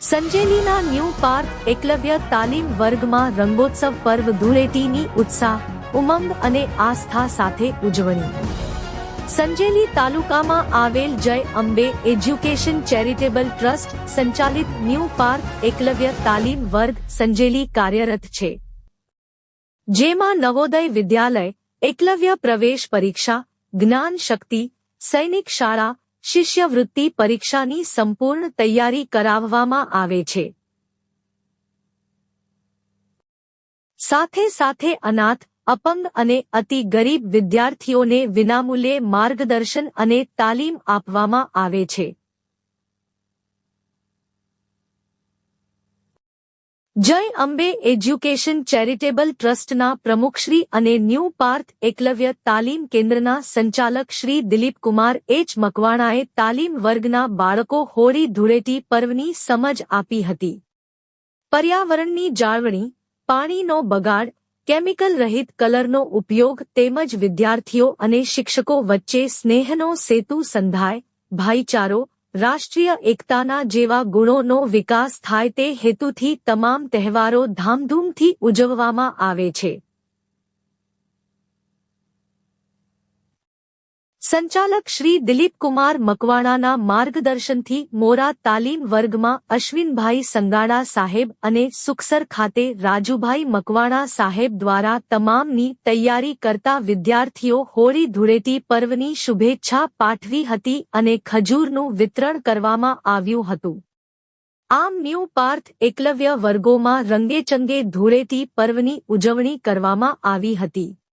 સંજેલીના new park Eklavya તાલીમ વર્ગમાં રંગોત્સવ પર્વ ધૂળેટીની ઉત્સાહ, ઉમંગ અને આસ્થા સાથે ઉજવણી. સંજેલી તાલુકામાં આવેલ જય અંબે એજ્યુકેશન ચેરિટેબલ ટ્રસ્ટ સંચાલિત ન્યૂ પાર્ક એકલવ્ય તાલીમ વર્ગ સંજેલી કાર્યરત છે, જેમાં નવોદય વિદ્યાલય, એકલવ્ય પ્રવેશ પરીક્ષા, જ્ઞાન શક્તિ, સૈનિક શાળા, શિષ્યવૃત્તિ પરીક્ષાની સંપૂર્ણ તૈયારી કરાવવામાં આવે છે. સાથે સાથે અનાથ, અપંગ અને અતિ ગરીબ વિદ્યાર્થીઓને વિનામૂલ્યે માર્ગદર્શન અને તાલીમ આપવામાં આવે છે. જય અંબે એજ્યુકેશન ચેરિટેબલ ટ્રસ્ટના પ્રમુખશ્રી અને ન્યૂ પાર્ક એકલવ્ય તાલીમ કેન્દ્રના સંચાલક શ્રી દિલીપકુમાર એચ મકવાણાએ તાલીમ વર્ગના બાળકો હોળી ધૂળેટી પર્વની સમજ આપી હતી. પર્યાવરણની જાળવણી, પાણીનો બગાડ, કેમિકલ રહિત કલરનો ઉપયોગ તેમજ વિદ્યાર્થીઓ અને શિક્ષકો વચ્ચે સ્નેહનો સેતુ સંધાય, ભાઈચારો, રાષ્ટ્રીય એકતાના જેવા ગુણોનો વિકાસ થાય તે હેતુથી તમામ તહેવારો ધામધૂમથી ઉજવવામાં આવે છે. સંચાલક શ્રી દિલીપકુમાર મકવાણાના માર્ગદર્શનથી મોરા તાલીમ વર્ગમાં અશ્વિનભાઈ સંગાડા સાહેબ અને સુખસર ખાતે રાજુભાઈ મકવાણા સાહેબ દ્વારા તમામની તૈયારી કરતા વિદ્યાર્થીઓ હોળી ધૂળેટી પર્વની શુભેચ્છા પાઠવી હતી અને ખજૂરનું વિતરણ કરવામાં આવ્યું હતું. આમ ન્યૂ પાર્ક એકલવ્ય વર્ગોમાં રંગેચંગે ધૂળેટી પર્વની ઉજવણી કરવામાં આવી હતી.